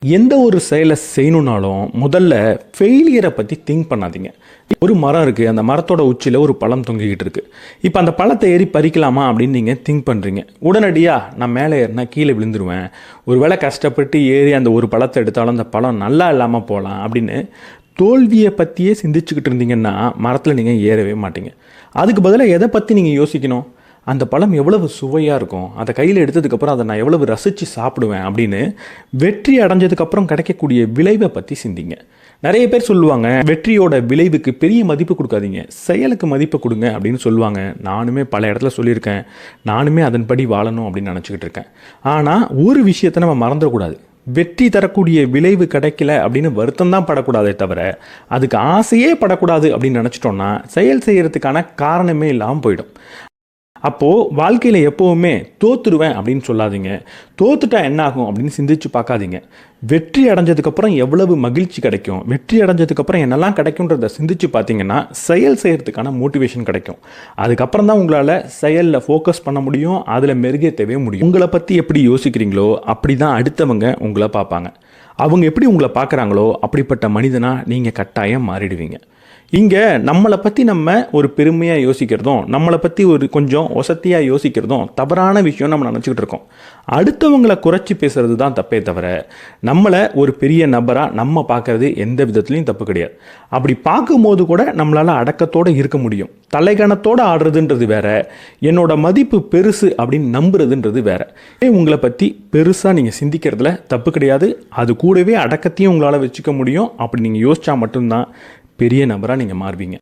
எந்த ஒரு செயலை செய்யணுன்னாலும் முதல்ல ஃபெயிலியரை பற்றி திங்க் பண்ணாதீங்க. ஒரு மரம் இருக்குது, அந்த மரத்தோட உச்சியில் ஒரு பழம் தொங்கிக்கிட்டு இருக்குது. இப்போ அந்த பழத்தை ஏறி பறிக்கலாமா அப்படின்னு நீங்கள் திங்க் பண்ணுறீங்க. உடனடியாக நான் மேலே ஏறினா கீழே விழுந்துருவேன், ஒரு வேளை கஷ்டப்பட்டு ஏறி அந்த ஒரு பழத்தை எடுத்தாலும் அந்த பழம் நல்லா இல்லாமல் போகலாம் அப்படின்னு தோல்வியை பற்றியே சிந்திச்சுக்கிட்டு இருந்தீங்கன்னா மரத்தில் நீங்கள் ஏறவே மாட்டீங்க. அதுக்கு பதிலாக எதை பற்றி நீங்கள் யோசிக்கணும்? அந்த பழம் எவ்வளவு சுவையாக இருக்கும், அதை கையில் எடுத்ததுக்கப்புறம் அதை நான் எவ்வளவு ரசித்து சாப்பிடுவேன் அப்படின்னு வெற்றி அடைஞ்சதுக்கப்புறம் கிடைக்கக்கூடிய விளைவை பற்றி சிந்திங்க. நிறைய பேர் சொல்லுவாங்க, வெற்றியோட விளைவுக்கு பெரிய மதிப்பு கொடுக்காதீங்க, செயலுக்கு மதிப்பு கொடுங்க அப்படின்னு சொல்லுவாங்க. நானுமே பல இடத்துல சொல்லியிருக்கேன், நானுமே அதன்படி வாழணும் அப்படின்னு நினச்சிக்கிட்டு இருக்கேன். ஆனால் ஒரு விஷயத்தை நம்ம மறந்துடக்கூடாது. வெற்றி தரக்கூடிய விளைவு கிடைக்கல அப்படின்னு வருத்தம் தான் படக்கூடாதே தவிர அதுக்கு ஆசையே படக்கூடாது அப்படின்னு நினச்சிட்டோன்னா செயல் செய்கிறதுக்கான காரணமே இல்லாமல் போயிடும். அப்போது வாழ்க்கையில் எப்போவுமே தோற்றுடுவேன் அப்படின்னு சொல்லாதீங்க, தோத்துட்டா என்ன ஆகும் அப்படின்னு சிந்திச்சு பார்க்காதீங்க. வெற்றி அடைஞ்சதுக்கப்புறம் எவ்வளவு மகிழ்ச்சி கிடைக்கும், வெற்றி அடைஞ்சதுக்கப்புறம் என்னெல்லாம் கிடைக்கும்ன்றத சிந்திச்சு பார்த்தீங்கன்னா செயல் செய்கிறதுக்கான மோட்டிவேஷன் கிடைக்கும். அதுக்கப்புறம் தான் உங்களால் செயலில் ஃபோக்கஸ் பண்ண முடியும், அதில் மெருகேற்றவே முடியும். உங்களை பற்றி எப்படி யோசிக்கிறீங்களோ அப்படி தான் அடுத்தவங்க உங்களை பார்ப்பாங்க. அவங்க எப்படி உங்களை பார்க்குறாங்களோ அப்படிப்பட்ட மனிதனாக நீங்கள் கட்டாயம் மாறிடுவீங்க. இங்கே நம்மளை பற்றி நம்ம ஒரு பெருமையாக யோசிக்கிறதும், நம்மளை பற்றி ஒரு கொஞ்சம் ஒசத்தியாக யோசிக்கிறதும் தவறான விஷயம் நம்ம நினச்சிக்கிட்டு இருக்கோம். அடுத்தவங்களை குறைச்சி பேசுகிறது தான் தப்பே தவிர நம்மளை ஒரு பெரிய நபராக நம்ம பார்க்குறது எந்த விதத்துலையும் தப்பு கிடையாது. அப்படி பார்க்கும்போது கூட நம்மளால் அடக்கத்தோடு இருக்க முடியும். தலைகணத்தோடு ஆடுறதுன்றது வேற, என்னோட மதிப்பு பெருசு அப்படின்னு நம்புறதுன்றது வேற. உங்களை பற்றி பெருசாக நீங்கள் சிந்திக்கிறதுல தப்பு கிடையாது. அது கூடவே அடக்கத்தையும் உங்களால் வச்சுக்க முடியும். அப்படி நீங்கள் யோசித்தா மட்டும்தான் பெரிய நபராக நீங்கள் மாறுவீங்க.